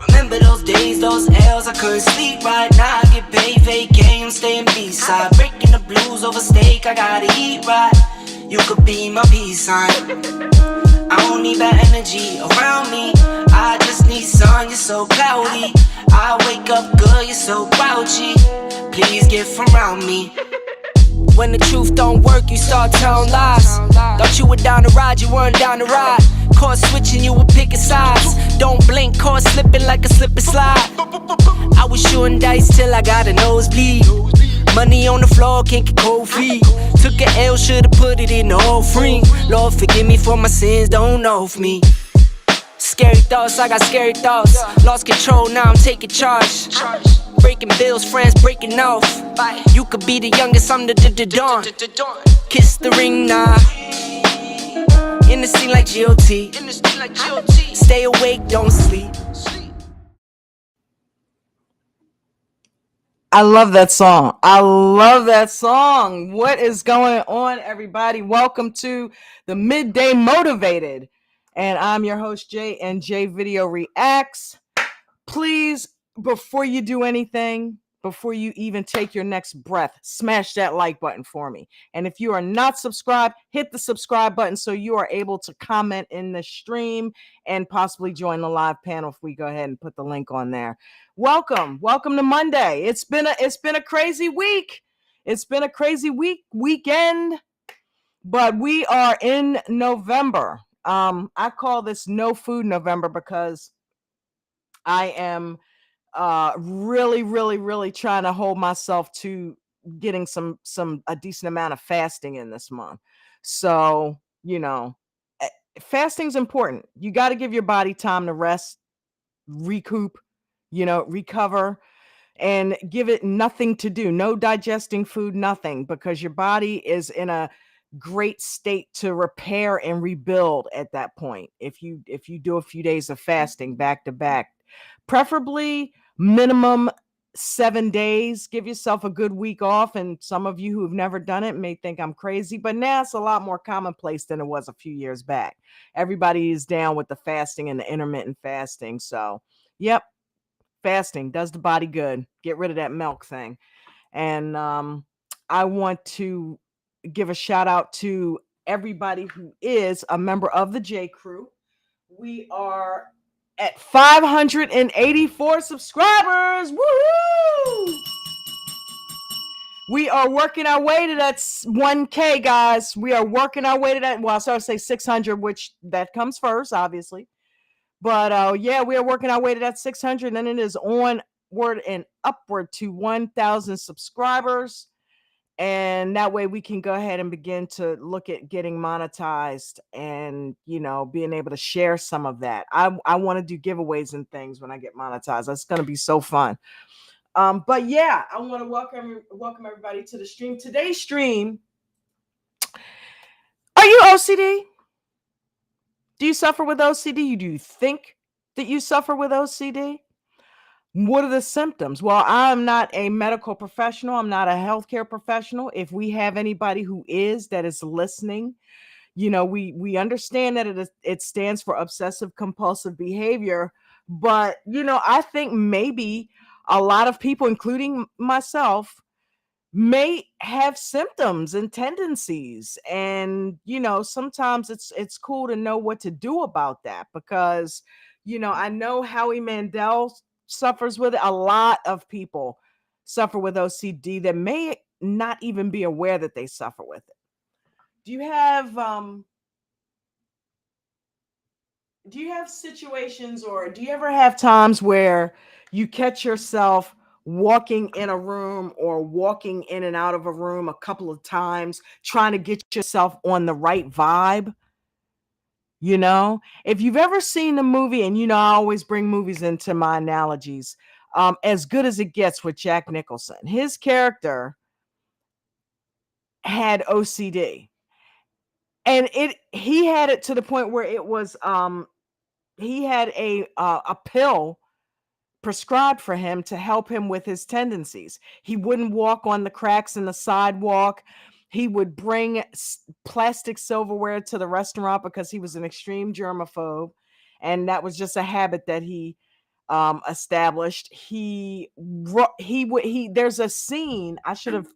Remember those days, those L's, I couldn't sleep right now. I get paid, vacay, staying B-side. Breaking the blues over steak, I gotta eat right. You could be my peace sign. I don't need bad energy around me. I just need sun, you're so cloudy. I wake up good, you're so grouchy. Please get from around me. When the truth don't work, you start telling lies. Thought you were down to ride, you weren't down to ride. Caught switching, you were picking sides. Don't blink, caught slipping like a slip and slide. I was shooting dice till I got a nosebleed. Money on the floor, can't get cold feet. Took a L, should've put it in the offering. Lord, forgive me for my sins, don't know of me. Scary thoughts, I got scary thoughts. Lost control, now I'm taking charge. Breaking bills, friends breaking off. You could be the youngest, I'm the dawn. Kiss the ring now. In the scene like GOT. Stay awake, don't sleep. I love that song. I love that song. What is going on, everybody? Welcome to the Midday Motivated. And I'm your host, Jay, and Jay Video Reacts. Please, before you do anything, before you even take your next breath, smash that like button for me. And if you are not subscribed, hit the subscribe button so you are able to comment in the stream and possibly join the live panel if we go ahead and put the link on there. Welcome to Monday. It's been a crazy week. It's been a crazy weekend, but we are in November. I call this No Food November because I am really trying to hold myself to getting a decent amount of fasting in this month. So, fasting's important. You got to give your body time to rest, recoup, recover, and give it nothing to do. No digesting food, nothing, because your body is in a great state to repair and rebuild at that point. If you do a few days of fasting back to back, preferably minimum 7 days. Give yourself a good week off. And some of you who have never done it may think I'm crazy, but now it's a lot more commonplace than it was a few years back. Everybody is down with the fasting and the intermittent fasting. So, yep, fasting does the body good. Get rid of that milk thing. And I want to give a shout out to everybody who is a member of the J Crew. We are at 584 subscribers. Woohoo! We are working our way to that 1K, guys. We are working our way to that. Well, I started to say 600, which that comes first, obviously. But yeah, we are working our way to that 600, and it is onward and upward to 1,000 subscribers. And that way we can go ahead and begin to look at getting monetized and, being able to share some of that. I want to do giveaways and things when I get monetized. That's going to be so fun. But yeah, I want to welcome everybody to the stream. Today's stream. Are you OCD? Do you suffer with OCD? Do you think that you suffer with OCD? What are the symptoms? Well, I'm not a medical professional. I'm not a healthcare professional. If we have anybody who is that is listening, we understand that it stands for obsessive compulsive behavior. But, I think maybe a lot of people, including myself, may have symptoms and tendencies. And, sometimes it's cool to know what to do about that because, I know Howie Mandel suffers with it. A lot of people suffer with OCD that may not even be aware that they suffer with it. Do you have situations, or do you ever have times where you catch yourself walking in a room or walking in and out of a room a couple of times trying to get yourself on the right vibe? If you've ever seen the movie, and I always bring movies into my analogies, As Good as It Gets with Jack Nicholson, his character had OCD, and he had it to the point where it was he had a pill prescribed for him to help him with his tendencies. He wouldn't walk on the cracks in the sidewalk. He would bring plastic silverware to the restaurant because he was an extreme germaphobe, and that was just a habit that he established. There's a scene, I should have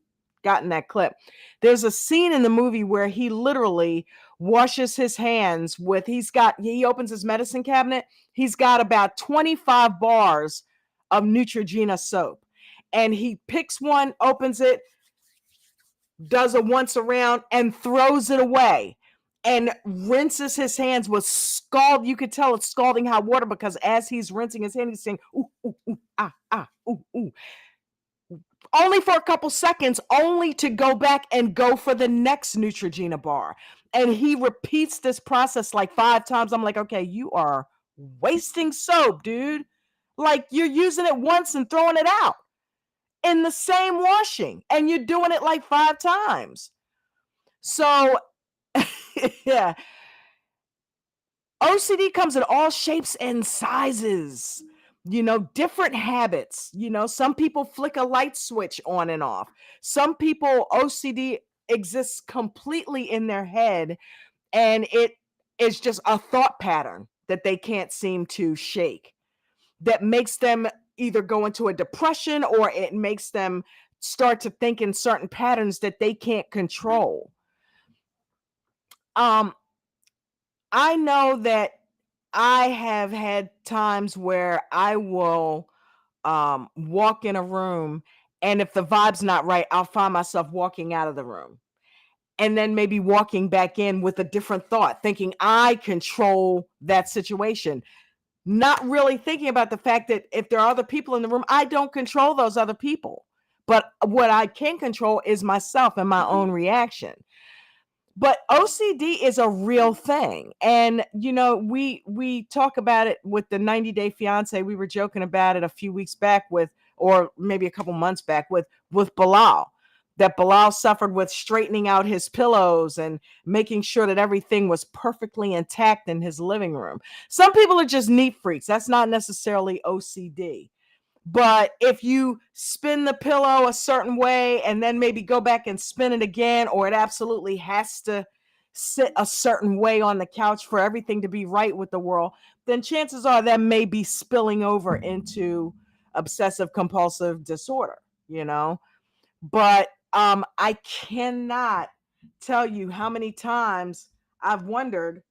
gotten that clip. There's a scene in the movie where he literally washes his hands with, he opens his medicine cabinet. He's got about 25 bars of Neutrogena soap, and he picks one, opens it, does a once around, and throws it away, and rinses his hands with you could tell it's scalding hot water, because as he's rinsing his hand, he's saying, ooh, ooh, ooh, ah, ah, ooh, ooh. Only for a couple seconds, only to go back and go for the next Neutrogena bar. And he repeats this process like 5 times. I'm like, okay, you are wasting soap, dude. Like, you're using it once and throwing it out in the same washing, and you're doing it like 5 times. So, yeah. OCD comes in all shapes and sizes, different habits. Some people flick a light switch on and off. Some people, OCD exists completely in their head, and it is just a thought pattern that they can't seem to shake, that makes them either go into a depression, or it makes them start to think in certain patterns that they can't control. I know that I have had times where I will walk in a room, and if the vibe's not right, I'll find myself walking out of the room, and then maybe walking back in with a different thought, thinking I control that situation, not really thinking about the fact that if there are other people in the room, I don't control those other people. But what I can control is myself and my own reaction. But OCD is a real thing. And, we talk about it with the 90-Day Fiance. We were joking about it a few weeks back or maybe a couple months back with Bilal, that Bilal suffered with straightening out his pillows and making sure that everything was perfectly intact in his living room. Some people are just neat freaks. That's not necessarily OCD. But if you spin the pillow a certain way and then maybe go back and spin it again, or it absolutely has to sit a certain way on the couch for everything to be right with the world, then chances are that may be spilling over into obsessive compulsive disorder, But I cannot tell you how many times I've wondered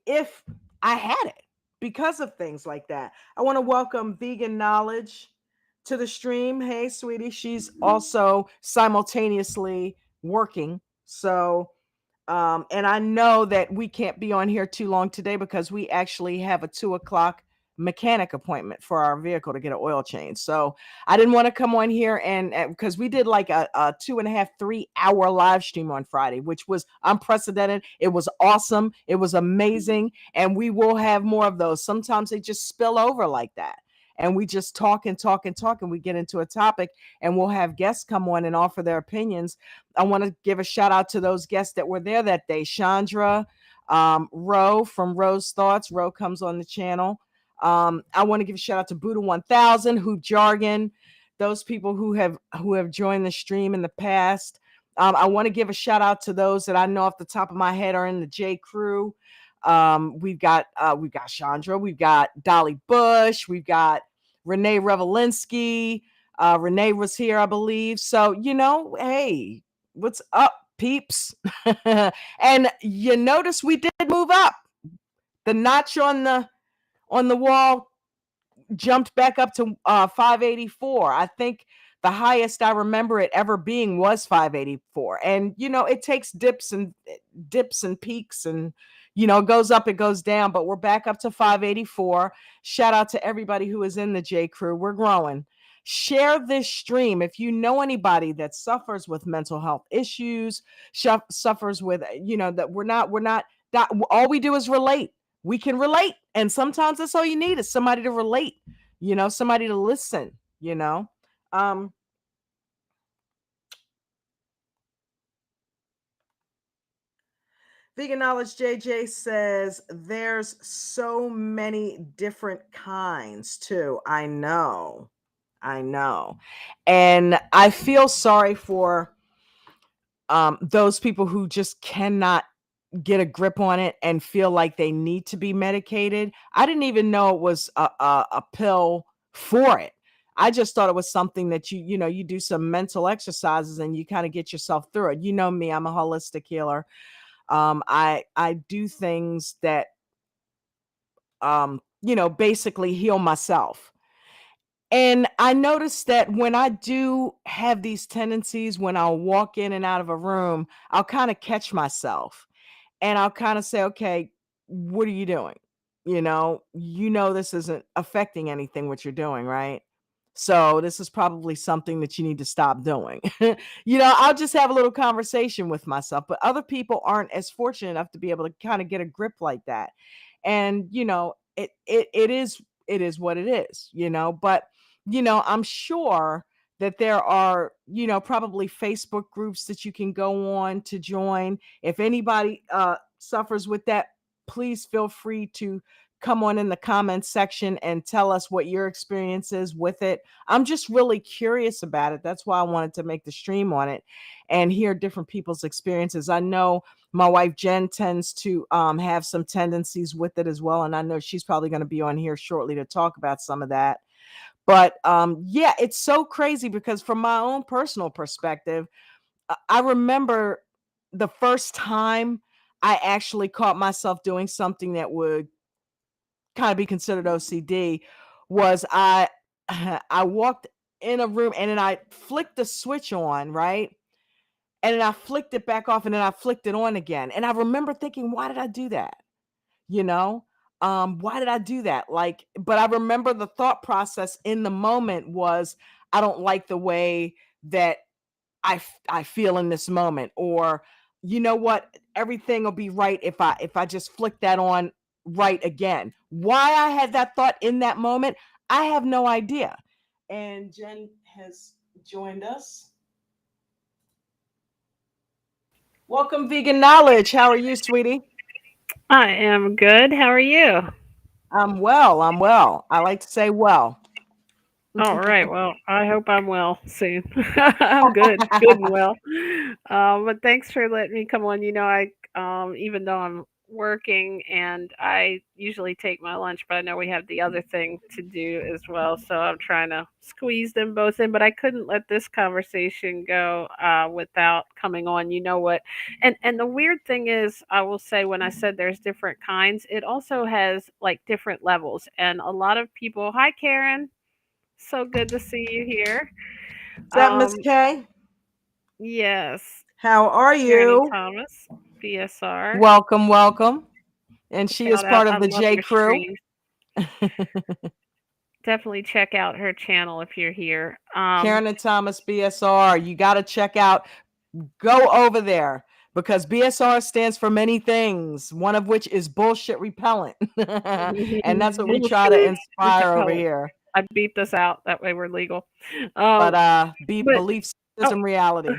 if I had it. because of things like that. I want to welcome Vegan Knowledge to the stream. Hey, sweetie. She's also simultaneously working. So, and I know that we can't be on here too long today because we actually have a 2 o'clock mechanic appointment for our vehicle to get an oil change. So I didn't want to come on here and because we did like a 2.5, 3 hour live stream on Friday, which was unprecedented. It was awesome. It was amazing. And we will have more of those. Sometimes they just spill over like that. And we just talk and talk and talk, and we get into a topic, and we'll have guests come on and offer their opinions. I want to give a shout out to those guests that were there that day. Chandra, Ro from Ro's Thoughts. Ro comes on the channel. I want to give a shout out to Buddha 1000, Hoop Jargon, those people who have joined the stream in the past. I want to give a shout out to those that I know off the top of my head are in the J crew. We've got Chandra, we've got Dolly Bush, we've got Renee Revelinsky. Renee was here, I believe. So, hey, what's up, peeps? And you notice we did move up. The notch on the wall jumped back up to 584. I think the highest I remember it ever being was 584. And it takes dips and peaks, and it goes up, it goes down, but we're back up to 584. Shout out to everybody who is in the J crew. We're growing. Share this stream if you know anybody that suffers with mental health issues, suffers with that we're not that all we do is relate. We can relate, and sometimes that's all you need is somebody to relate, somebody to listen. Vegan Knowledge JJ says there's so many different kinds too. I know. And I feel sorry for those people who just cannot get a grip on it and feel like they need to be medicated. I didn't even know it was a pill for it. I just thought it was something that you do some mental exercises and you kind of get yourself through it. You know me, I'm a holistic healer. I do things that basically heal myself. And I noticed that when I do have these tendencies, when I'll walk in and out of a room, I'll kind of catch myself and I'll kind of say, okay, what are you doing? This isn't affecting anything what you're doing, right? So this is probably something that you need to stop doing. I'll just have a little conversation with myself, but other people aren't as fortunate enough to be able to kind of get a grip like that. And it is what it is, but I'm sure that there are, probably Facebook groups that you can go on to join. If anybody suffers with that, please feel free to come on in the comments section and tell us what your experience is with it. I'm just really curious about it. That's why I wanted to make the stream on it and hear different people's experiences. I know my wife Jen tends to have some tendencies with it as well, and I know she's probably going to be on here shortly to talk about some of that. But yeah, it's so crazy because from my own personal perspective, I remember the first time I actually caught myself doing something that would kind of be considered OCD was I I walked in a room and then I flicked the switch on, right? And then I flicked it back off and then I flicked it on again. And I remember thinking, why did I do that? You know? Why did I do that? Like, but I remember the thought process in the moment was, I don't like the way that I feel in this moment, or you know what, everything will be right if I just flick that on right again. Why I had that thought in that moment, I have no idea. And Jen has joined us. Welcome, Vegan Knowledge. How are you, sweetie? I am good. How are you? I'm well. I'm well. I like to say well. All right. Well, I hope I'm well soon. I'm good and well. But thanks for letting me come on. I even though I'm working, and I usually take my lunch, but I know we have the other thing to do as well. So I'm trying to squeeze them both in, but I couldn't let this conversation go without coming on. You know what? And the weird thing is, I will say, when I said there's different kinds, it also has like different levels. And a lot of people, hi Karen, so good to see you here. Is that Miss Um, K? yes, How are Karen and you? Thomas BSR. Welcome, welcome. And she is Shout out. part I of the love J your Crew. streams. Definitely check out her channel if you're here. Karen and Thomas BSR. You got to check out, go over there because BSR stands for many things, one of which is bullshit repellent. And that's what we try to Bullshit inspire over repellent. here. I beat this out. That way we're legal. But Um, but belief oh, system reality.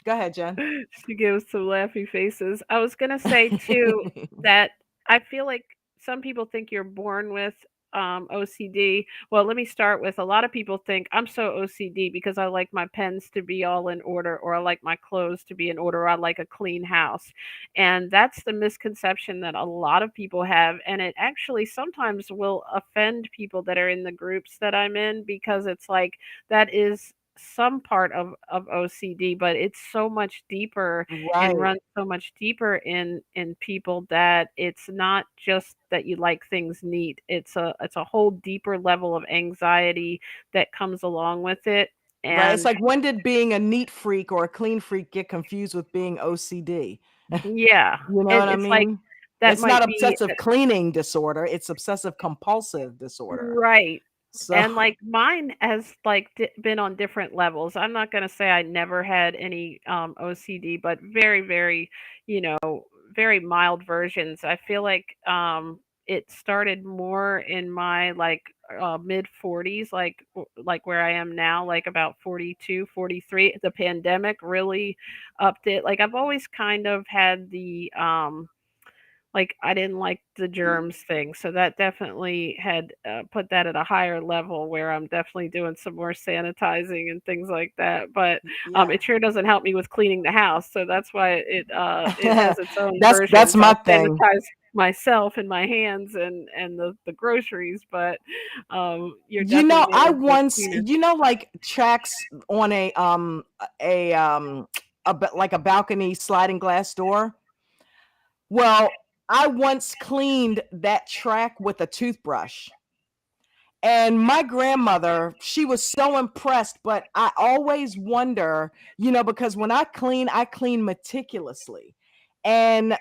Go ahead, Jen. she gives some laughy faces. I was gonna say too that I feel like some people think you're born with OCD. Well, let me start with, a lot of people think I'm so OCD because I like my pens to be all in order, or I like my clothes to be in order, or I like a clean house. And that's the misconception that a lot of people have. And it actually sometimes will offend people that are in the groups that I'm in, because it's like that is some part of OCD, but it's so much deeper and Right. runs so much deeper in people, that it's not just that you like things neat. It's a whole deeper level of anxiety that comes along with it. Right. It's And like, when did being a neat freak or a clean freak get confused with being OCD? yeah, You know and what I it's like mean? that It's not might be obsessive cleaning disorder, it's obsessive compulsive disorder. right. So, And like mine has like been on different levels. I'm not going to say I never had any OCD, but very, very, you know, very mild versions. I feel like it started more in my like mid 40s, like where I am now, like about 42, 43. The pandemic really upped it. Like I've always kind of had the like I didn't like the germs thing, so that definitely had put that at a higher level, where I'm definitely doing some more sanitizing and things like that. But yeah. it sure doesn't help me with cleaning the house, so that's why it has its own That's versions. my I'll thing. sanitize myself and my hands and the groceries, but you're You definitely know, more I into a once, cleaner. like tracks on a like a balcony sliding glass door. Well, I once cleaned that track with a toothbrush. And my grandmother, she was so impressed, but I always wonder, because when I clean meticulously. And,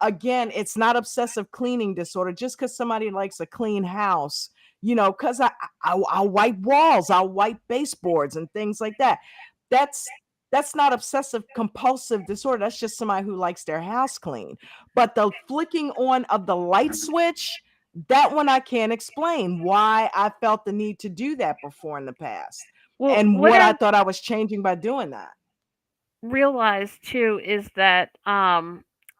again, it's not obsessive cleaning disorder just because somebody likes a clean house, because I'll wipe walls, I'll wipe baseboards and things like that. That's that's not obsessive compulsive disorder. That's just somebody who likes their house clean. But the flicking on of the light switch, that one I can't explain why I felt the need to do that before in the past, Well, and what what I I've thought I was changing by doing that. realize too is that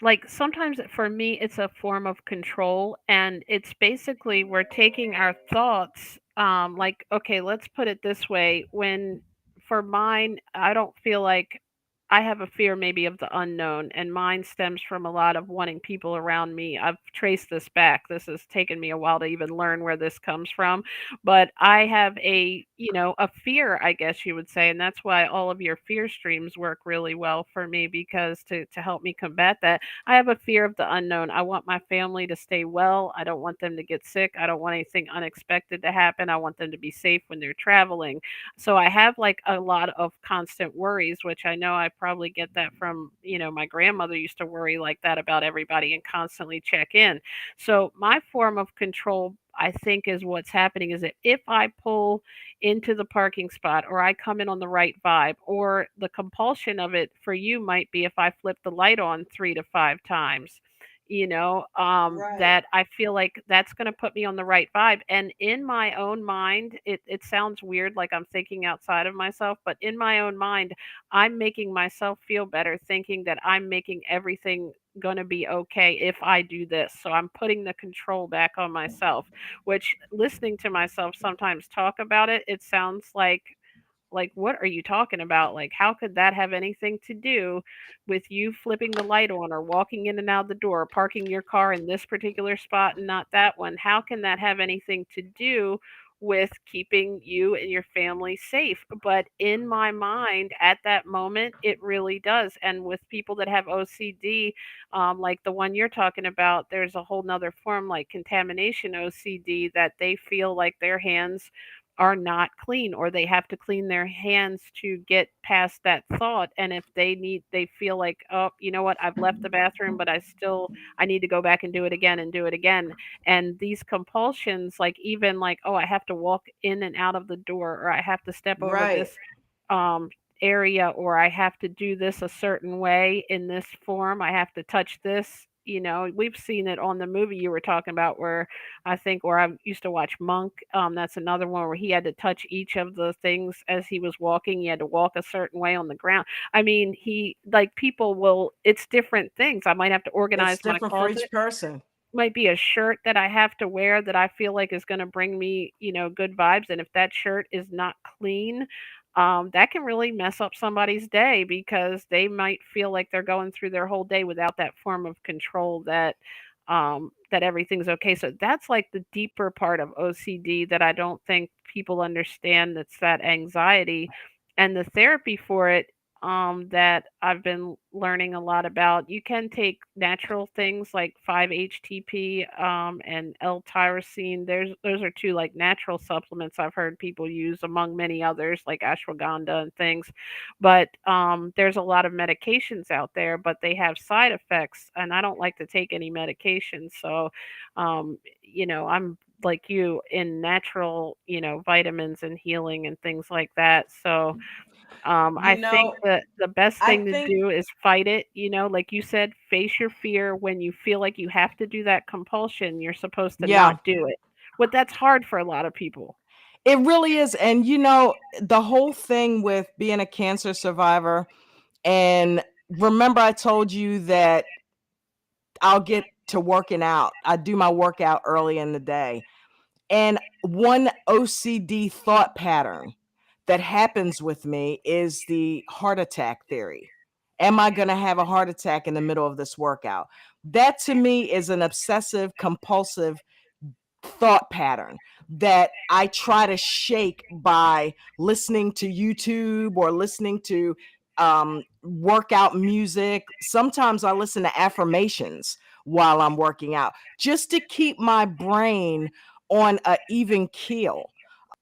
like sometimes for me it's a form of control, and it's basically we're taking our thoughts, like okay, let's put it this way. When for mine, I don't feel like I have a fear maybe of the unknown, and mine stems from a lot of wanting people around me. I've traced this back. This has taken me a while to even learn where this comes from, but I have a fear, I guess you would say, and that's why all of your fear streams work really well for me, because to help me combat that, I have a fear of the unknown. I want my family to stay well. I don't want them to get sick. I don't want anything unexpected to happen. I want them to be safe when they're traveling. So I have like a lot of constant worries, which I know I probably get that from, my grandmother used to worry like that about everybody and constantly check in. So my form of control, I think, is what's happening is that if I pull into the parking spot, or I come in on the right vibe, or the compulsion of it for you might be if I flip the light on 3 to 5 times, Right. that I feel like that's going to put me on the right vibe. And in my own mind, it sounds weird, like I'm thinking outside of myself, but in my own mind, I'm making myself feel better, thinking that I'm making everything going to be okay if I do this. So I'm putting the control back on myself, which, listening to myself sometimes talk about it, it sounds like, what are you talking about? Like, how could that have anything to do with you flipping the light on or walking in and out the door, or parking your car in this particular spot and not that one? How can that have anything to do with keeping you and your family safe? But in my mind, at that moment, it really does. And with people that have OCD, like the one you're talking about, there's a whole nother form like contamination OCD that they feel like their hands are not clean, or they have to clean their hands to get past that thought. And if they feel like, oh, you know what, I've left the bathroom, but I need to go back and do it again and do it again. And these compulsions, like, even like, oh, I have to walk in and out of the door, or I have to step over Right. this um area, or I have to do this a certain way in this form, I have to touch this. We've seen it on the movie you were talking about, where I think, or I used to watch Monk. That's another one where he had to touch each of the things as he was walking. He had to walk a certain way on the ground. I mean, people will, it's different things. I might have to It's organize my different for closet. each person. Might be a shirt that I have to wear that I feel like is going to bring me, good vibes. And if that shirt is not clean, that can really mess up somebody's day, because they might feel like they're going through their whole day without that form of control that everything's okay. So that's like the deeper part of OCD that I don't think people understand. That's that anxiety, and the therapy for it, that I've been learning a lot about. You can take natural things like 5-HTP, and L-tyrosine. Those are two like natural supplements I've heard people use, among many others like ashwagandha and things. But there's a lot of medications out there, but they have side effects, and I don't like to take any medication. So, I'm like you in natural, vitamins and healing and things like that. So You I think know, that the best I thing to think, do is fight it, like you said, face your fear. When you feel like you have to do that compulsion, you're supposed to yeah, not do it. But that's hard for a lot of people. it really is. And, the whole thing with being a cancer survivor, and remember, I told you that I'll get to working out. I do my workout early in the day. And one OCD thought pattern that happens with me is the heart attack theory. Am I going to have a heart attack in the middle of this workout? That to me is an obsessive compulsive thought pattern that I try to shake by listening to YouTube or listening to workout music. Sometimes I listen to affirmations while I'm working out just to keep my brain on an even keel,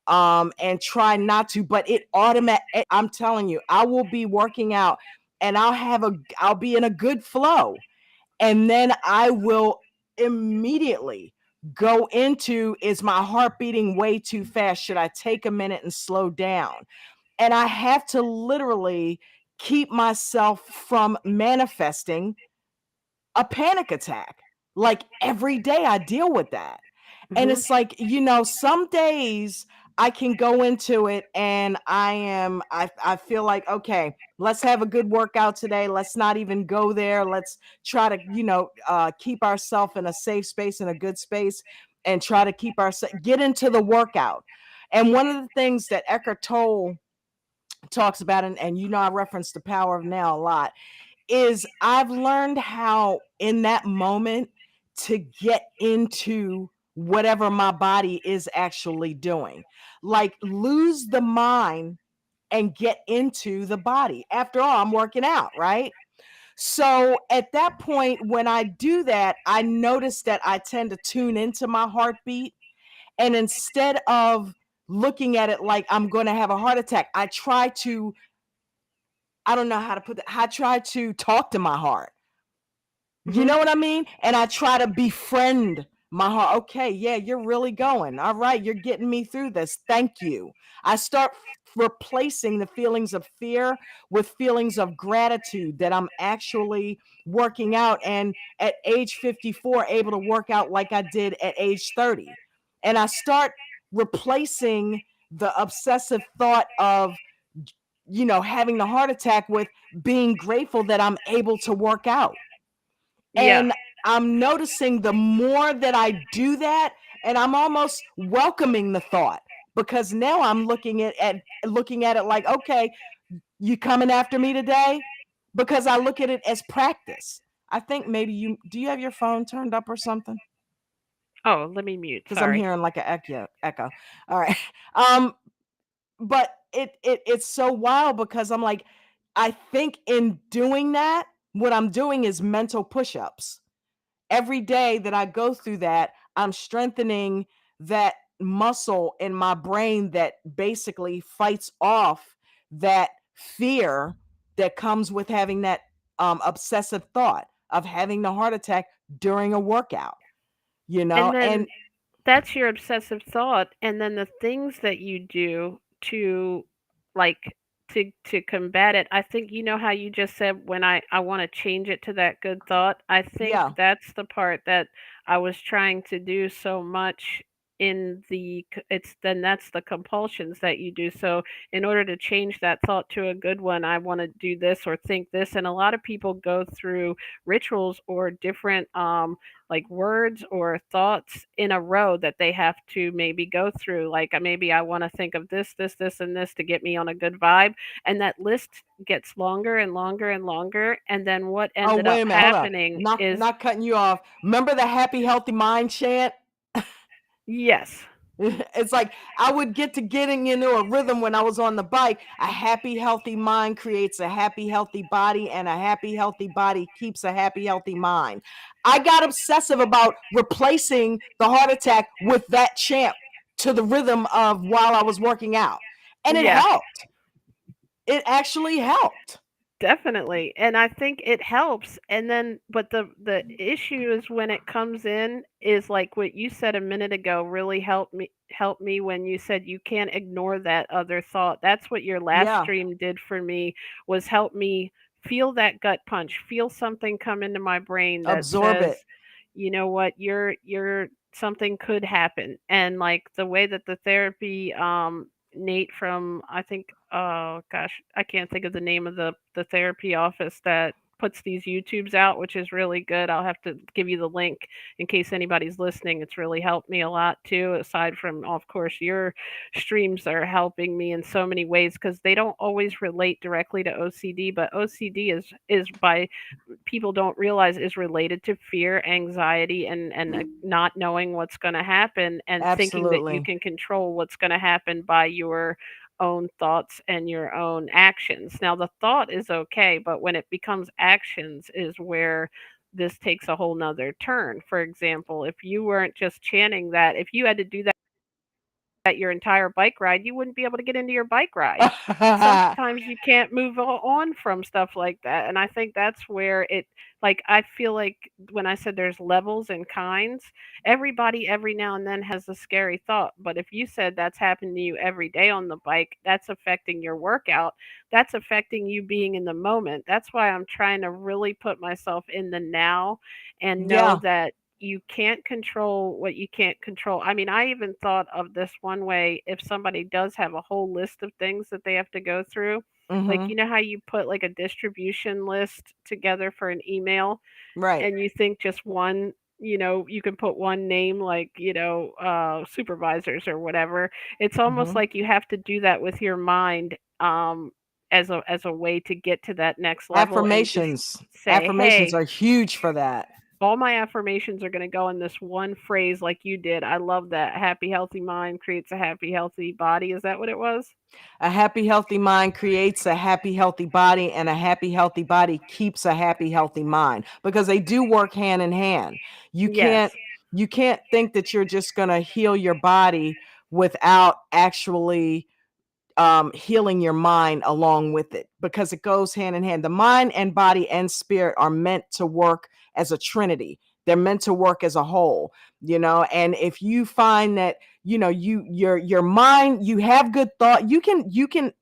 and try not to, but it automatic. I'm telling you, I will be working out and I'll be in a good flow, and then I will immediately go into, is my heart beating way too fast? Should I take a minute and slow down? And I have to literally keep myself from manifesting a panic attack. Like every day I deal with that. And Hmm. it's like, some days I can go into it and I feel like, okay, let's have a good workout today. Let's not even go there. Let's try to, keep ourselves in a safe space, in a good space, and try to keep get into the workout. And one of the things that Eckhart Tolle talks about, and I reference the power of now a lot, is I've learned how in that moment to get into whatever my body is actually doing. Like lose the mind and get into the body. After all, I'm working out, right? So at that point, when I do that, I notice that I tend to tune into my heartbeat. And instead of looking at it like I'm going to have a heart attack, I don't know how to put that. I try to talk to my heart. You Hmm. know what I mean? And I try to befriend my heart. Okay, yeah, you're really going. All right, you're getting me through this. Thank you. I start replacing the feelings of fear with feelings of gratitude that I'm actually working out, and at age 54 able to work out like I did at age 30. And I start replacing the obsessive thought of having the heart attack with being grateful that I'm able to work out. Yeah. And I'm noticing the more that I do that, and I'm almost welcoming the thought. because now I'm looking at it like, okay, you coming after me today? Because I look at it as practice. I think maybe do you have your phone turned up or something? Oh, let me mute. Because I'm Sorry. hearing like an echo. All right. Um, but it's so wild because I'm like, I think in doing that, what I'm doing is mental push-ups. Every day that I go through that, I'm strengthening that muscle in my brain that basically fights off that fear that comes with having that obsessive thought of having the heart attack during a workout, And then and that's your obsessive thought, and then the things that you do to, like, to combat it. I think you know how you just said, when I want to change it to that good thought. I think yeah, that's the part that I was trying to do so much in it's then that's the compulsions that you do. So in order to change that thought to a good one, I want to do this or think this. And a lot of people go through rituals or different like words or thoughts in a row that they have to maybe go through. Like, maybe I want to think of this, and this to get me on a good vibe. And that list gets longer and longer and longer. And then what oh, ended wait up a minute, hold on, happening not is, not cutting you off. Remember the happy healthy mind chant? yes, It's like I would get to getting into a rhythm when I was on the bike. A happy, healthy mind creates a happy, healthy body, and a happy, healthy body keeps a happy, healthy mind. I got obsessive about replacing the heart attack with that chant to the rhythm of while I was working out. And it yeah. helped. It actually helped. Definitely. And I think it helps. And then but the issue is when it comes in is like what you said a minute ago really helped me when you said you can't ignore that other thought. That's what your last Yeah. stream did for me, was help me feel that gut punch, feel something come into my brain that Absorb says, it. you know what, you're something could happen. And like the way that the therapy Nate from, I think, oh gosh, I can't think of the name of the therapy office that puts these YouTubes out, which is really good. I'll have to give you the link in case anybody's listening. It's really helped me a lot too, aside from, of course, your streams are helping me in so many ways, because they don't always relate directly to OCD, but OCD is by, people don't realize, is related to fear, anxiety, and not knowing what's going to happen, and thinking that you Absolutely. can control what's going to happen by your own thoughts and your own actions. Now the thought is okay, but when it becomes actions is where this takes a whole nother turn. For example, if you weren't just chanting that, if you had to do that your entire bike ride, you wouldn't be able to get into your bike ride. Sometimes you can't move on from stuff like that. And I think that's where it, like, I feel like when I said there's levels and kinds, everybody every now and then has a scary thought. But if you said that's happening to you every day on the bike, that's affecting your workout, that's affecting you being in the moment. That's why I'm trying to really put myself in the now and know Yeah. that you can't control what you can't control. I mean, I even thought of this one way: if somebody does have a whole list of things that they have to go through, like, Mm-hmm. you know how you put like a distribution list together for an email, Right. and you think just one, you can put one name, like, supervisors or whatever. It's almost Mm-hmm. like you have to do that with your mind, as a way to get to that next level and just Affirmations. say, Affirmations hey, are huge for that. all my affirmations are going to go in this one phrase, like you did. I love that. Happy, healthy mind creates a happy, healthy body. Is that what it was? A happy, healthy mind creates a happy, healthy body, and a happy, healthy body keeps a happy, healthy mind, because they do work hand in hand. You Yes. can't you can't think that you're just going to heal your body without actually healing your mind along with it, because it goes hand in hand. The mind and body and spirit are meant to work as a trinity. They're meant to work as a whole, and if you find that, your mind, you have good thought, you can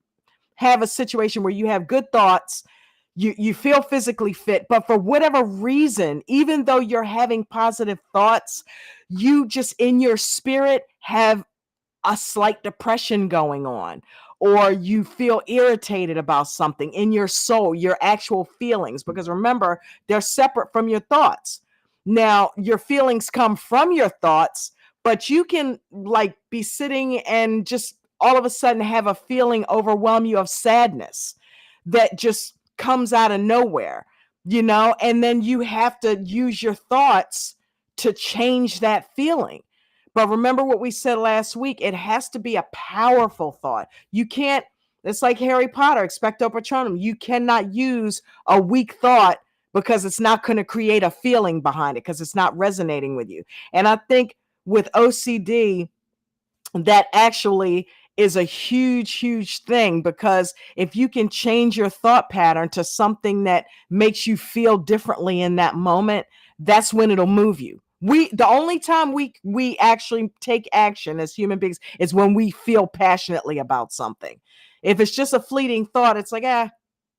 have a situation where you have good thoughts, you feel physically fit, but for whatever reason, even though you're having positive thoughts, you just in your spirit have a slight depression going on, or you feel irritated about something in your soul, your actual feelings, because remember, they're separate from your thoughts. Now, your feelings come from your thoughts, But you can like be sitting and just all of a sudden have a feeling overwhelm you of sadness that just comes out of nowhere, and then you have to use your thoughts to change that feeling. But remember what we said last week, it has to be a powerful thought. You can't, it's like Harry Potter, expecto patronum. You cannot use a weak thought because it's not going to create a feeling behind it because it's not resonating with you. And I think with OCD, that actually is a huge, huge thing, because if you can change your thought pattern to something that makes you feel differently in that moment, that's when it'll move you. The only time we actually take action as human beings is when we feel passionately about something. If it's just a fleeting thought, it's like,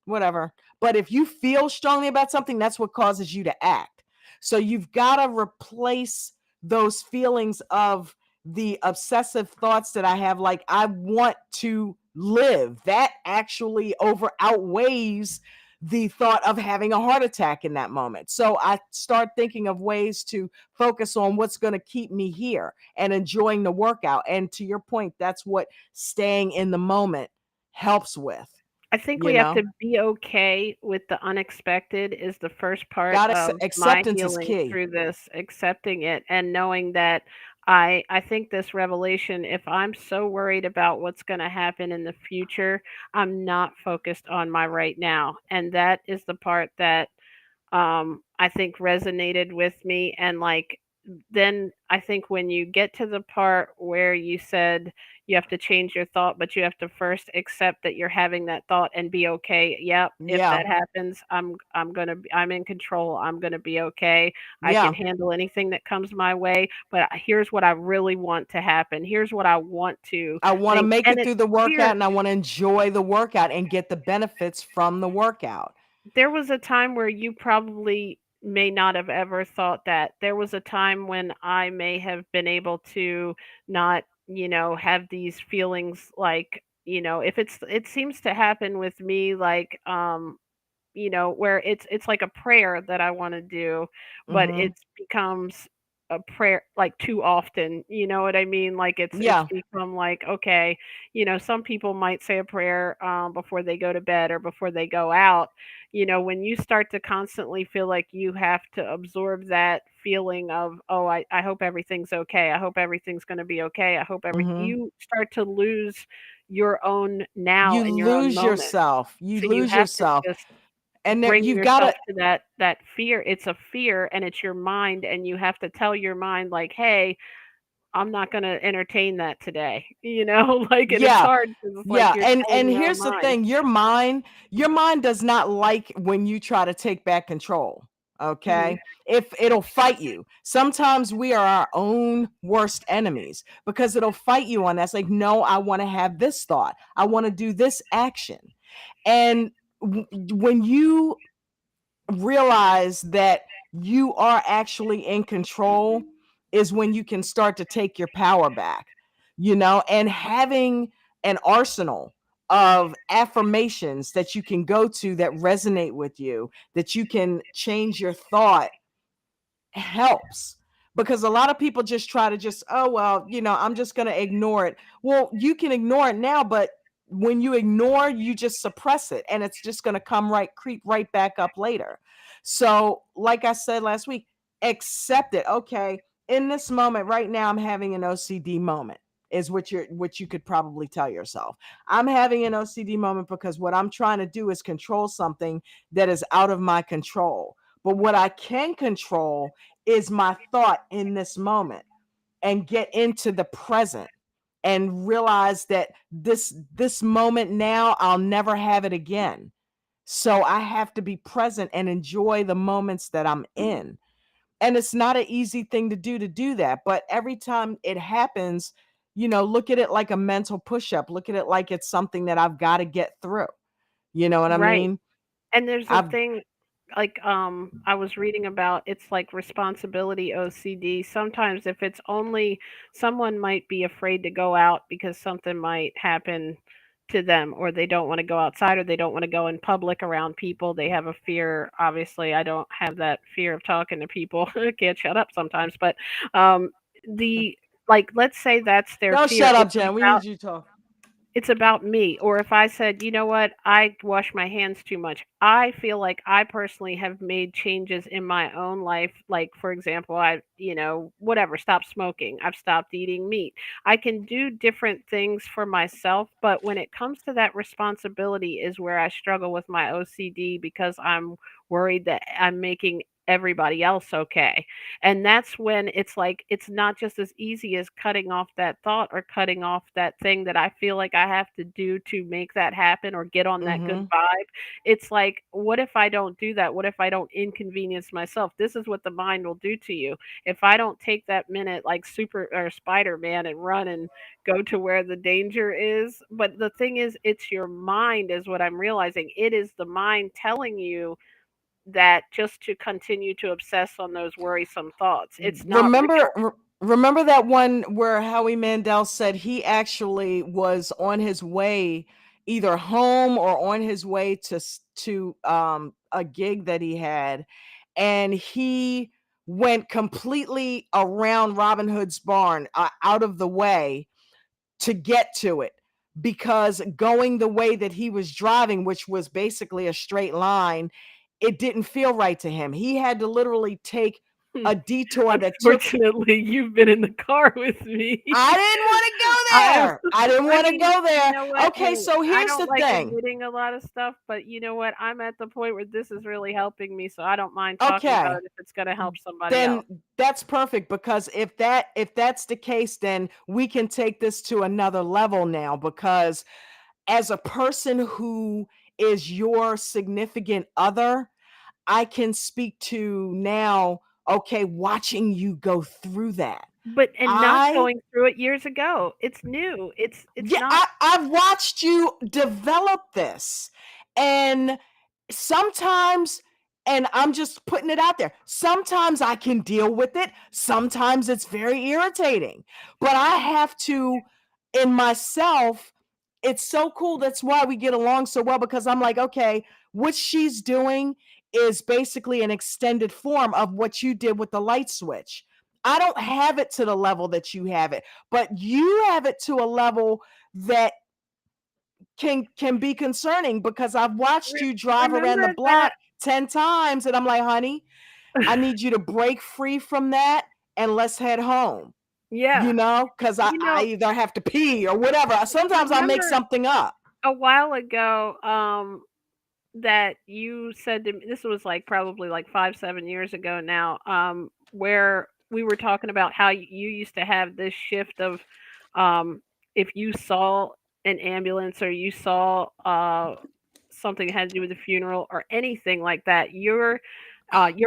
whatever. But if you feel strongly about something, that's what causes you to act. So you've got to replace those feelings of the obsessive thoughts that I have, like I want to live. That actually outweighs the thought of having a heart attack in that moment. So I start thinking of ways to focus on what's going to keep me here and enjoying the workout. And to your point, that's what staying in the moment helps with. I think we You have know, to be okay with the unexpected is the first part got to of my acceptance is healing key. through this, accepting it and knowing that I think this revelation, if I'm so worried about what's going to happen in the future, I'm not focused on my right now. And that is the part that I think resonated with me. And like, then I think when you get to the part where you said you have to change your thought, but you have to first accept that you're having that thought and be okay. Yep, if Yeah. that happens, I'm in control. I'm gonna be okay. I can Yeah. handle anything that comes my way. But here's what I really want to happen. Here's what I want to I want to think. make And it it's through the workout weird. and I want to enjoy the workout and get the benefits from the workout. There was a time where you probably may not have ever thought that. There was a time when I may have been able to not, have these feelings like, if it seems to happen with me like where it's like a prayer that I want to do, but Mhm. it becomes a prayer like too often. You know what I mean? Like it's Yeah. become like, okay, some people might say a prayer before they go to bed or before they go out. When you start to constantly feel like you have to absorb that feeling of, oh, I hope everything's okay. I hope everything's going to be okay. I hope Mhm. you start to lose your own now You and your own lose moment. yourself. You So you lose have to yourself. just And there bring you've got yourself to, to that fear. It's a fear and it's your mind, and you have to tell your mind like, "Hey, I'm not gonna entertain that today." Like, and it's yeah. hard because it's like Yeah, you're and telling your own here's the mind. thing, your mind does not like when you try to take back control, Mhm. okay? If it'll fight you. Sometimes we are our own worst enemies because it'll fight you on that. It's like, "No, I want to have this thought. I want to do this action." And when you realize that you are actually in control is when you can start to take your power back, and having an arsenal of affirmations that you can go to that resonate with you, that you can change your thought helps, because a lot of people just try to just, oh well, I'm just going to ignore it. Well, you can ignore it now, but when you ignore, you just suppress it and it's just going to creep right back up later. So like I said last week, accept it. Okay, in this moment right now I'm having an OCD moment, is what you could probably tell yourself. I'm having an OCD moment because what I'm trying to do is control something that is out of my control. But what I can control is my thought in this moment, and get into the present and realize that this moment now I'll never have it again. So I have to be present and enjoy the moments that I'm in. And it's not an easy thing to do that, but every time it happens, look at it like a mental push-up. Look at it like it's something that I've got to get through. You know what I Right. mean? And there's a I've thing like I was reading about, it's like responsibility OCD. Sometimes if it's only someone might be afraid to go out because something might happen to them, or they don't want to go outside, or they don't want to go in public around people. They have a fear. Obviously, I don't have that fear of talking to people. I can't shut up sometimes, but um the like, let's say that's their Don't fear. shut up, Jen. We need you to talk. It's about me. Or if I said, you know what, I wash my hands too much. I feel like I personally have made changes in my own life. Like, for example, whatever, stop smoking. I've stopped eating meat. I can do different things for myself. But when it comes to that responsibility, is where I struggle with my OCD because I'm worried that I'm making everybody else okay. And that's when it's like it's not just as easy as cutting off that thought or cutting off that thing that I feel like I have to do to make that happen or get on that good Mm-hmm. vibe. It's like, what if I don't do that? What if I don't inconvenience myself? This is what the mind will do to you. If I don't take that minute like Super or Spider-Man and run and go to where the danger is. But the thing is, it's your mind, is what I'm realizing. It is the mind telling you that just to continue to obsess on those worrisome thoughts. It's not real. Remember that one where Howie Mandel said he actually was on his way either home or on his way to a gig that he had, and he went completely around Robin Hood's barn, out of the way to get to it, because going the way that he was driving, which was basically a straight line, it didn't feel right to him. He had to literally take a detour that took. Unfortunately, you've been in the car with me. I didn't want to go I there. I didn't I want to mean, go you there. know what? Okay, And so I here's don't the like thing. admitting a lot of stuff, but you know what? I'm at the point where this is really helping me, so I don't mind talking about Okay, it if it's going to help somebody then else. that's perfect, because if that's the case, then we can take this to another level now, because as a person who is your significant other, I can speak to now, okay, watching you go through that. But and not I going through it years ago. It's new. It's Yeah, not I've watched you develop this. And sometimes, and I'm just putting it out there, sometimes I can deal with it. Sometimes it's very irritating. But I have to, in myself, it's so cool. That's why we get along so well, because I'm like, okay, what she's doing is basically an extended form of what you did with the light switch. I don't have it to the level that you have it, but you have it to a level that can be concerning, because I've watched you drive around the remember that. block 10 times and I'm like, honey, I need you to break free from that and let's head home. Yeah. Because I, You I know, either have to pee or whatever. Sometimes I'll make remember something up. a while ago, that you said to me, this was like probably like 5, 7 years ago now, where we were talking about how you used to have this shift of, um, if you saw an ambulance or you saw something that had to do with a funeral or anything like that, your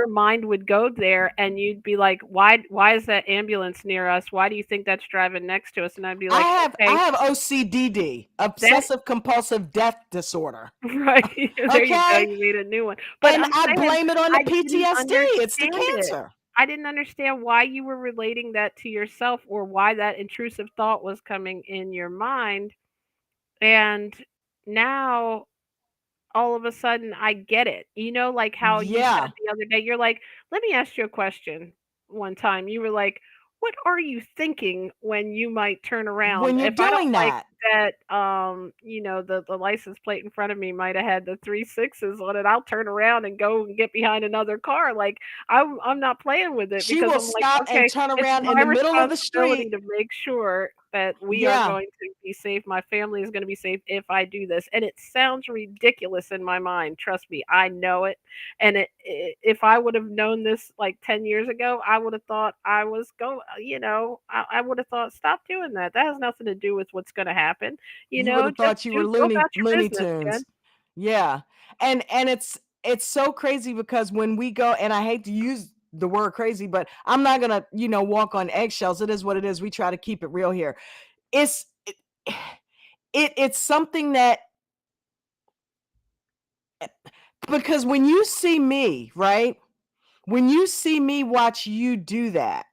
mind would go there and you'd be like, why is that ambulance near us? Why do you think that's driving next to us? And I'd be I like, have I okay, have OCDD, that obsessive compulsive death disorder. right. There you go. Okay? You made a new one. But And I'm I saying blame it on the I didn't PTSD. It's the understand it. cancer. I didn't understand why you were relating that to yourself or why that intrusive thought was coming in your mind. And now all of a sudden I get it. You know, like how you said Yeah. the other day, you're like, let me ask you a question. One time you were like, what are you thinking when you might turn around? When you're If I don't doing like that. that, the license plate in front of me might have had the three sixes on it, I'll turn around and go and get behind another car. Like I'm not playing with it She because will I'm like, stop and okay, turn it's around in my the middle of the responsibility street. to make sure that we are Yeah. going to be safe. My family is going to be safe if I do this. And it sounds ridiculous in my mind. Trust me, I know it. And if I would have known this like 10 years ago, I would have thought I was going, I would have thought, stop doing that. That has nothing to do with what's going to happen. You would have Just thought you were go Looney about your Looney business, Jen. Tunes. Yeah. And it's so crazy, because when we go, and I hate to use the word crazy, but I'm not gonna, walk on eggshells. It is what it is. We try to keep it real here. It's it's something that, because when you see me, right? When you see me watch you do that,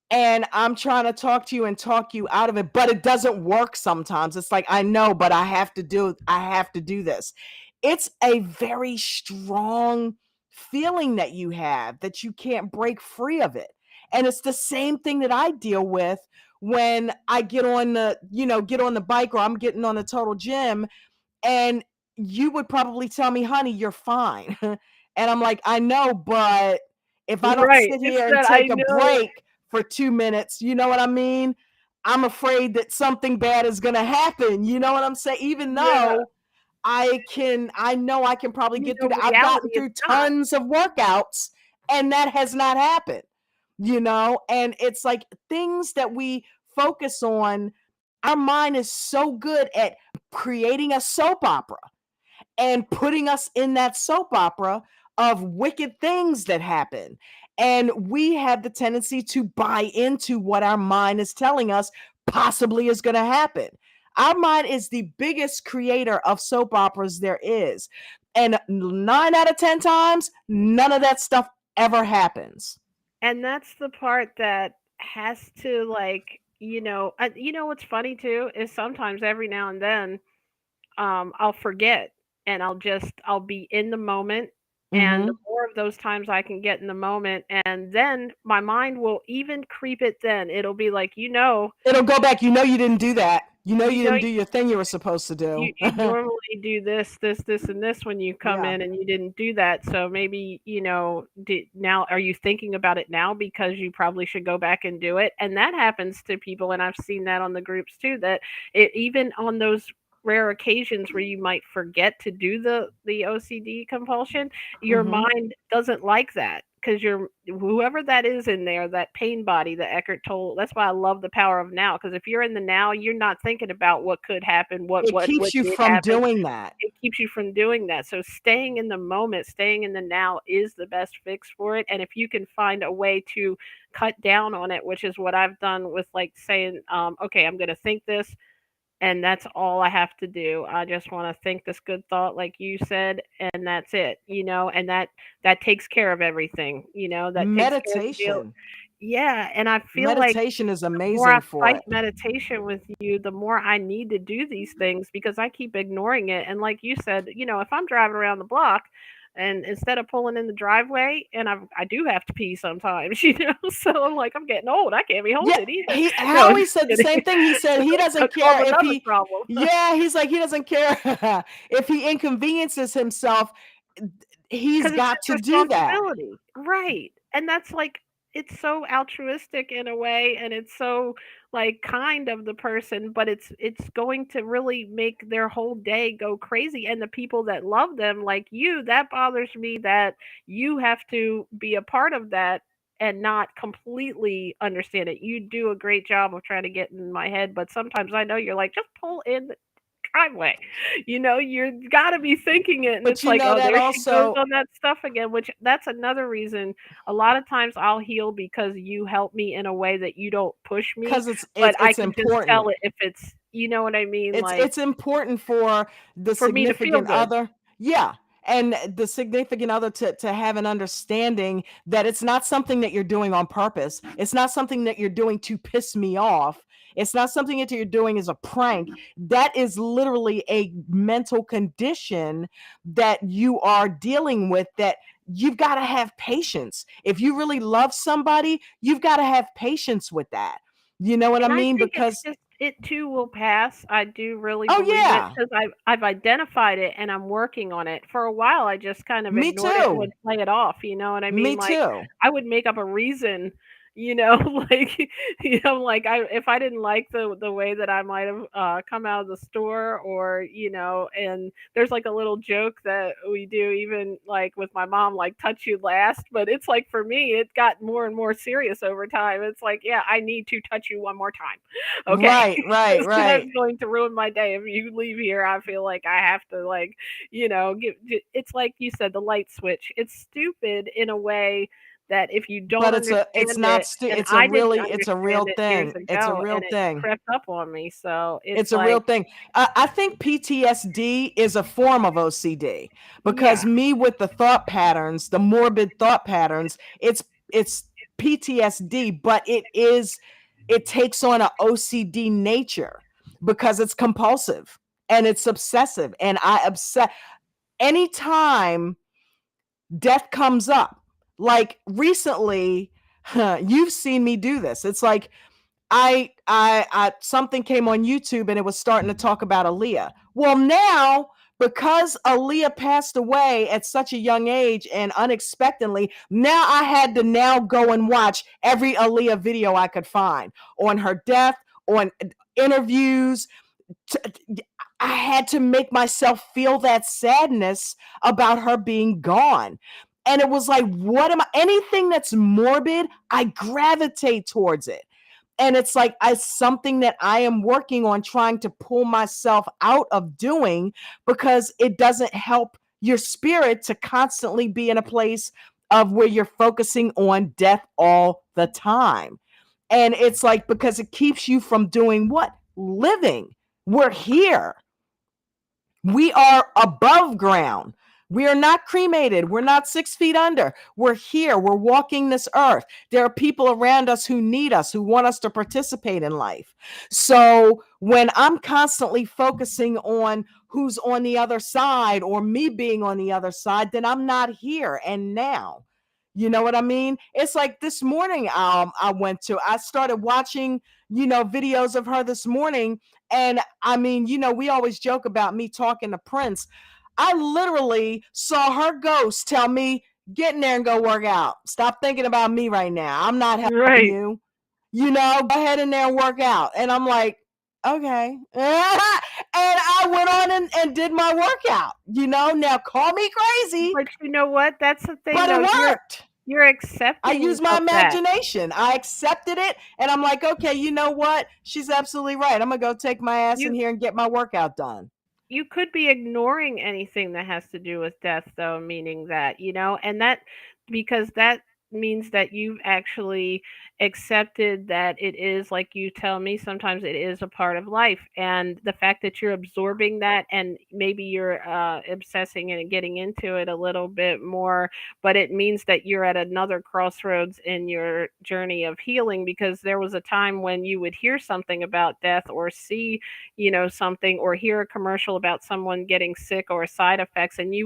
and I'm trying to talk to you and talk you out of it, but it doesn't work sometimes. It's like, I know, but I have to do this. It's a very strong feeling that you have, that you can't break free of it. And it's the same thing that I deal with when I get on the bike, or I'm getting on the total gym, and you would probably tell me, honey, you're fine. And I'm like, I know, but if I don't Right. sit It's here and that I take a know. break for 2 minutes, you know what I mean? I'm afraid that something bad is going to happen. You know what I'm saying? Even Yeah. though I know I can probably get through that. I've Reality gotten it's through not. tons of workouts and that has not happened, and it's like things that we focus on. Our mind is so good at creating a soap opera and putting us in that soap opera of wicked things that happen. And we have the tendency to buy into what our mind is telling us possibly is going to happen. Our mind is the biggest creator of soap operas there is. And 9 out of 10 times, none of that stuff ever happens. And that's the part that has to, like, what's funny too is sometimes every now and then I'll forget, and I'll be in the moment. And the Mm-hmm. more of those times I can get in the moment, and then my mind will even creep it. Then it'll be like, It'll go back. You didn't do that. you You know, didn't do your thing you were supposed to do. you normally do this, and this when you come Yeah. in, and you didn't do that. So maybe, now are you thinking about it now because you probably should go back and do it? And that happens to people, and I've seen that on the groups too. That it even on those rare occasions where you might forget to do the OCD compulsion, your Mm-hmm. mind doesn't like that because you're whoever that is in there, that pain body that Eckhart Tolle. That's why I love the power of now. Because if you're in the now, you're not thinking about what could happen, It what keeps you did from happen. doing that. It keeps you from doing that. So staying in the moment, staying in the now is the best fix for it. And if you can find a way to cut down on it, which is what I've done with like saying, okay, I'm going to think this, and that's all I have to do. I just want to think this good thought, like you said, and that's it, and that takes care of everything, that takes care of the deal. Meditation. Yeah, and I feel like Meditation is the more I amazing for fight it. meditation with you, the more I need to do these things because I keep ignoring it. And like you said, if I'm driving around the block and instead of pulling in the driveway, and I do have to pee sometimes, so I'm like, I'm getting old. I can't be Yeah, holding it either. No, I'm Howie just said the kidding. same thing. He said he That doesn't caused care if another he, problem. yeah, he's like, he doesn't care if he inconveniences himself. He's 'Cause it's got his to do that. responsibility. Right, and that's, like, it's so altruistic in a way, and it's so, like, kind of the person, but it's going to really make their whole day go crazy, and the people that love them, like you, that bothers me that you have to be a part of that and not completely understand it. You do a great job of trying to get in my head, but sometimes I know you're like, "Just pull in the driveway." You gotta be thinking it, and But it's like, "Oh, that there she goes also, on that stuff again," which that's another reason a lot of times I'll heal because you help me in a way that you don't push me, because but I it's can just tell important. it if it's you know what I mean? Like, It's important for the for me to feel significant good. other. Yeah. And the significant other to have an understanding that it's not something that you're doing on purpose. It's not something that you're doing to piss me off. It's not something that you're doing as a prank. That is literally a mental condition that you are dealing with, that you've got to have patience. If you really love somebody, you've got to have patience with that. You know what I And I mean? think it's Because, just it too will pass. I do really oh, believe it yeah, because I've identified it and I'm working on it. For a while, I just kind of me ignored it and too. would play it off. You know what I mean? Me Like too. I would make up a reason. Like like I if I didn't like the way that I might have come out of the store, or and there's like a little joke that we do even like with my mom, like touch you last, but it's like for me, it got more and more serious over time. It's like, yeah, I need to touch you one more time. Okay. Right, right, 'Cause that's right. going to ruin my day. If you leave here, I feel like I have to, like, it's like you said, the light switch. It's stupid in a way that if you don't But it's understand not it, stu and it's a I didn't really, it's a understand real it years thing. It's a ago, real and it thing. crept up on me. So it's It's a real like, thing. I think PTSD is a form of OCD, because yeah. me with the thought patterns, the morbid thought patterns, it's PTSD, but it takes on a OCD nature because it's compulsive and it's obsessive, and I obsess anytime death comes up. Like recently, You've seen me do this. It's like I something came on YouTube and it was starting to talk about Aaliyah. Well, now because Aaliyah passed away at such a young age and unexpectedly, now I had to now go and watch every Aaliyah video I could find on her death, on interviews. I had to make myself feel that sadness about her being gone. And it was like, what am I? Anything that's morbid, I gravitate towards it. And it's like something that I am working on trying to pull myself out of doing, because it doesn't help your spirit to constantly be in a place of where you're focusing on death all the time. And it's like, because it keeps you from doing what? Living. We're here. We are above ground. We are not cremated. We're not 6 feet under. We're here. We're walking this earth. There are people around us who need us, who want us to participate in life. So when I'm constantly focusing on who's on the other side or me being on the other side, then I'm not here and now. You know what I mean? It's like this morning, I started watching, videos of her this morning. And I mean, we always joke about me talking to Prince. I literally saw her ghost tell me, get in there and go work out. Stop thinking about me right now. I'm not helping Right. you. Go ahead in there and work out. And I'm like, okay. And I went on and did my workout. Now call me crazy, But you know what? That's the thing, but it though. worked. You're I accepting used my of that. imagination. I accepted it. And I'm like, okay, you know what? She's absolutely right. I'm going to go take my ass in You here and get my workout done. you could be ignoring anything that has to do with death, though, meaning that, and that, because that means that you've actually accepted that it is, like you tell me, sometimes it is a part of life. And the fact that you're absorbing that, and maybe you're obsessing and getting into it a little bit more, but it means that you're at another crossroads in your journey of healing, because there was a time when you would hear something about death or see, something, or hear a commercial about someone getting sick or side effects, and we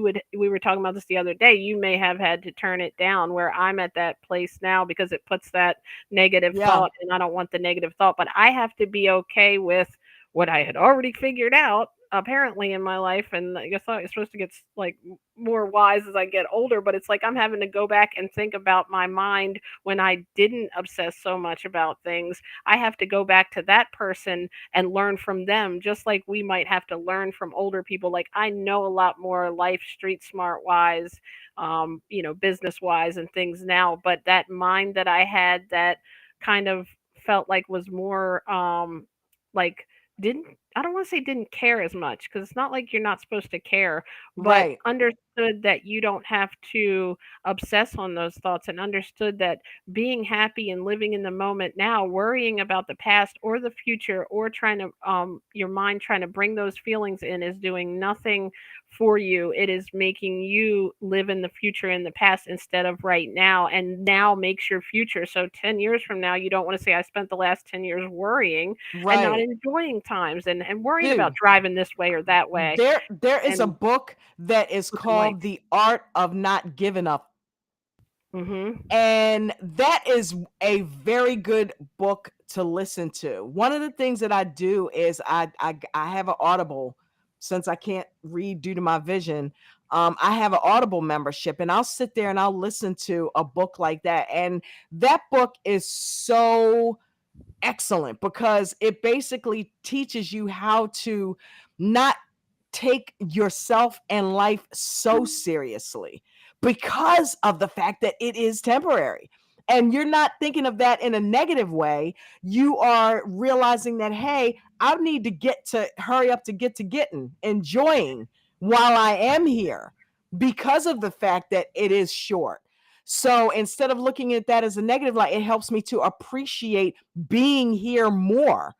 were talking about this the other day, you may have had to turn it down, where I'm at that place now, because it puts that negative Yeah. thought, and I don't want the negative thought, but I have to be okay with what I had already figured out apparently in my life. And I guess I'm supposed to get like more wise as I get older, but it's like I'm having to go back and think about my mind when I didn't obsess so much about things. I have to go back to that person and learn from them, just like we might have to learn from older people. Like, I know a lot more life street smart wise, business wise and things now, but that mind that I had, that kind of felt like was more like, didn't, I don't want to say didn't care as much, because it's not like you're not supposed to care, but Right. understood that you don't have to obsess on those thoughts, and understood that being happy and living in the moment now, worrying about the past or the future, or trying to your mind trying to bring those feelings in, is doing nothing for you. It is making you live in the future and the past instead of right now, and now makes your future. So 10 years from now, you don't want to say, I spent the last 10 years worrying and not Right. enjoying times, and worrying about Dude, driving this way or that way, there is a and book that is looking like, called The Art of Not Giving Up. mm-hmm. And that is a very good book to listen to. One of the things that I do is I have an Audible, since I can't read due to my vision. I have an Audible membership, and I'll sit there and I'll listen to a book like that. And that book is so excellent because it basically teaches you how to not take yourself and life so seriously, because of the fact that it is temporary. And you're not thinking of that in a negative way. You are realizing that, hey, I need to hurry up to get to getting, enjoying while I am here, because of the fact that it is short. So instead of looking at that as a negative light, it helps me to appreciate being here more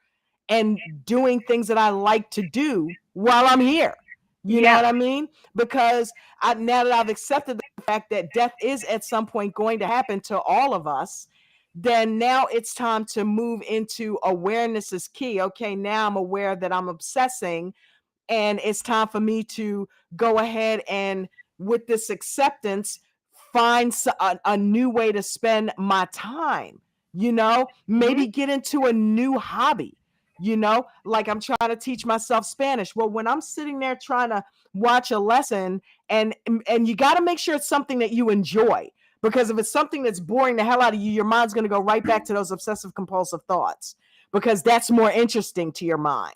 and doing things that I like to do while I'm here. You know Yeah. what I mean? Because now that I've accepted the fact that death is at some point going to happen to all of us, then now it's time to move into awareness is key. Okay, now I'm aware that I'm obsessing, and it's time for me to go ahead and, with this acceptance, find a new way to spend my time, maybe get into a new hobby, like I'm trying to teach myself Spanish. Well, when I'm sitting there trying to watch a lesson, and you got to make sure it's something that you enjoy, because if it's something that's boring the hell out of you, your mind's going to go right back to those obsessive compulsive thoughts, because that's more interesting to your mind.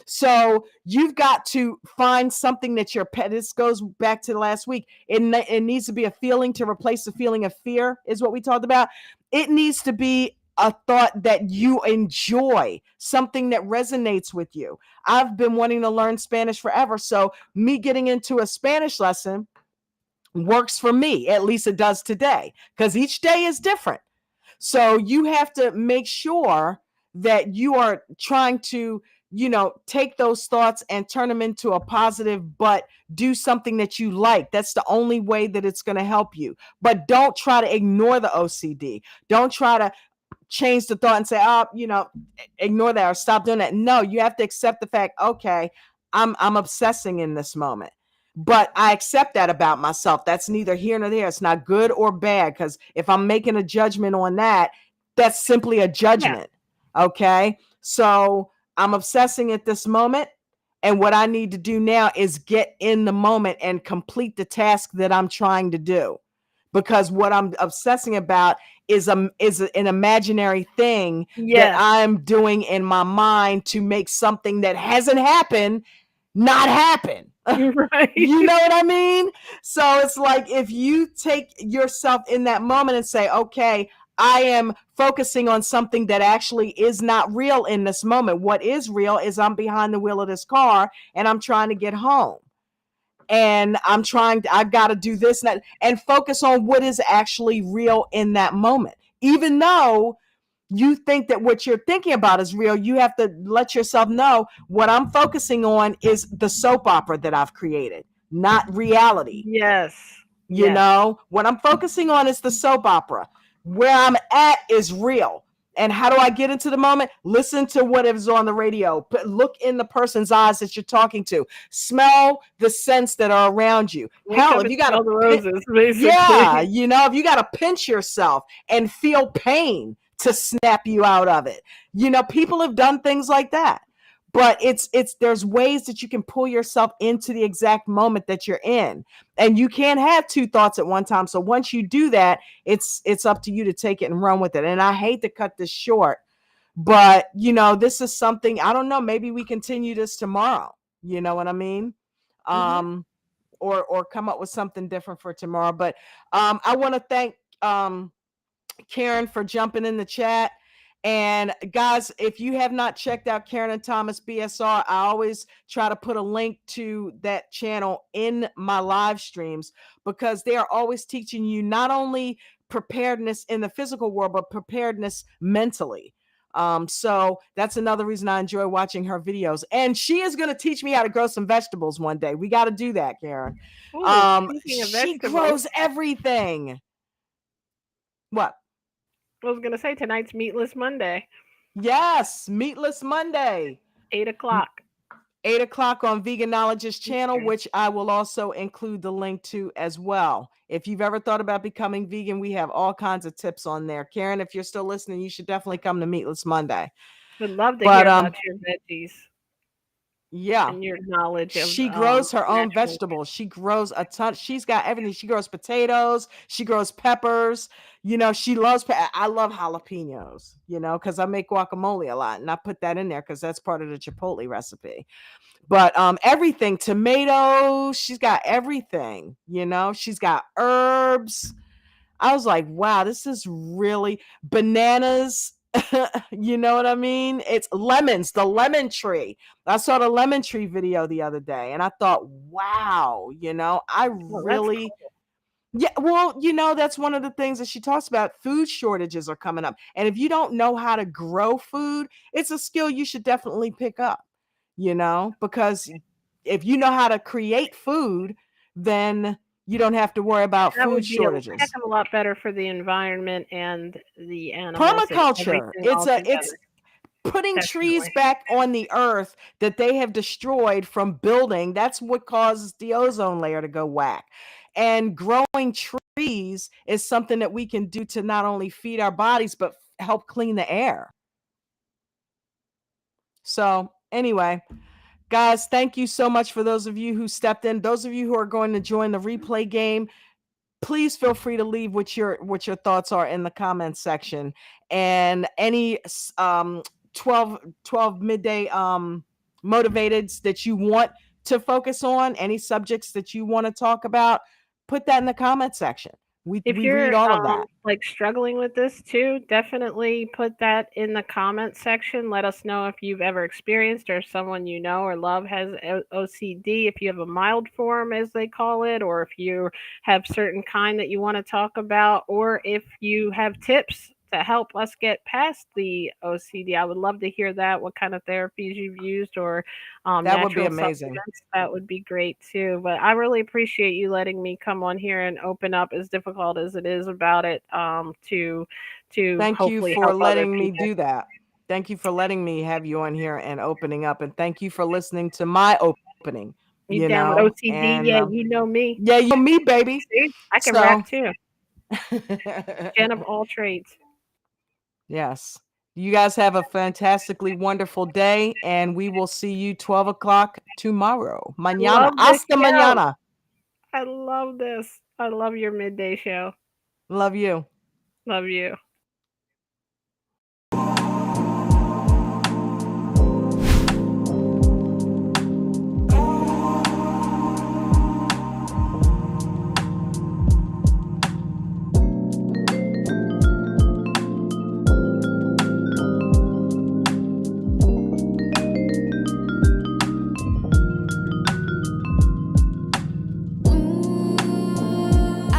So you've got to find something that your pet, this goes back to last week. It needs to be a feeling to replace the feeling of fear, is what we talked about. It needs to be a thought that you enjoy, something that resonates with you. I've been wanting to learn Spanish forever. So me getting into a Spanish lesson works for me. At least it does today, because each day is different. So you have to make sure that you are trying to, take those thoughts and turn them into a positive, but do something that you like. That's the only way that it's going to help you. But don't try to ignore the OCD. Don't try to change the thought and say, ignore that or stop doing that. No, you have to accept the fact, okay, I'm obsessing in this moment. But I accept that about myself. That's neither here nor there. It's not good or bad, because if I'm making a judgment on that, that's simply a judgment. Yeah. Okay. So I'm obsessing at this moment. And what I need to do now is get in the moment and complete the task that I'm trying to do. Because what I'm obsessing about is an imaginary thing that I'm doing in my mind to make something that hasn't happened not happen. Right. You know what I mean? So it's like, if you take yourself in that moment and say, okay, I am focusing on something that actually is not real in this moment. What is real is I'm behind the wheel of this car and I'm trying to get home. And I've got to do this and focus on what is actually real in that moment. Even though you think that what you're thinking about is real, you have to let yourself know what I'm focusing on is the soap opera that I've created, not reality. Yes. You know, what I'm focusing on is the soap opera. Where I'm at is real. And how do I get into the moment? Listen to what is on the radio. Look in the person's eyes that you're talking to. Smell the scents that are around you. Hell, if you got to the roses, basically. Yeah, if you got to pinch yourself and feel pain to snap you out of it. People have done things like that. But there's ways that you can pull yourself into the exact moment that you're in. And you can't have two thoughts at one time. So once you do that, it's up to you to take it and run with it. And I hate to cut this short, but this is something, I don't know, maybe we continue this tomorrow. You know what I mean? Mm-hmm. Or come up with something different for tomorrow. But I want to thank Karen for jumping in the chat. And guys, if you have not checked out Karen and Thomas BSR, I always try to put a link to that channel in my live streams, because they are always teaching you not only preparedness in the physical world, but preparedness mentally. So that's another reason I enjoy watching her videos. And she is going to teach me how to grow some vegetables one day. We got to do that, Karen. Ooh, she grows everything. What? I was going to say, tonight's Meatless Monday. Yes, Meatless Monday. 8:00. 8:00 on Veganowledge's channel, which I will also include the link to as well. If you've ever thought about becoming vegan, we have all kinds of tips on there. Karen, if you're still listening, you should definitely come to Meatless Monday. Would love to hear about your veggies. Yeah. And your knowledge of she grows her own vegetables. She grows a ton. She's got everything. She grows potatoes. She grows peppers. She loves, I love jalapenos, because I make guacamole a lot. And I put that in there because that's part of the Chipotle recipe. But everything, tomatoes, she's got everything, she's got herbs. I was like, wow, this is really bananas. You know what I mean? It's lemons, the lemon tree. I saw the lemon tree video the other day and I thought, wow, I really, cool. Yeah, well, that's one of the things that she talks about. Food shortages are coming up. And if you don't know how to grow food, it's a skill you should definitely pick up, because if you know how to create food, then you don't have to worry about food shortages. A heck of a lot better for the environment and the animals. Permaculture. It's putting trees back on the earth that they have destroyed from building. That's what causes the ozone layer to go whack. And growing trees trees is something that we can do to not only feed our bodies, but help clean the air. So anyway, guys, thank you so much for those of you who stepped in. Those of you who are going to join the replay game, please feel free to leave what your thoughts are in the comments section. And any 12 midday motivateds that you want to focus on, any subjects that you want to talk about, put that in the comment section. We If read you're all of that. like struggling with this too, definitely put that in the comment section. Let us know if you've ever experienced or someone you know or love has OCD, if you have a mild form as they call it, or if you have certain kind that you want to talk about, or if you have tips to help us get past the OCD. I would love to hear that, what kind of therapies you've used or That would be natural amazing. supplements. That would be great too. But I really appreciate you letting me come on here and open up, as difficult as it is about it, to Thank you hopefully for help other letting me people. do that. Thank you for letting me have you on here and opening up. And thank you for listening to my opening, You down with OCD? and Yeah, you know me. yeah, you know me, baby. See, I can So rap too. Jen of all trades. yes. You guys have a fantastically wonderful day, and we will see you 12 o'clock tomorrow. Mañana. Love this Hasta show. mañana. I love this. I love your midday show. Love you. Love you.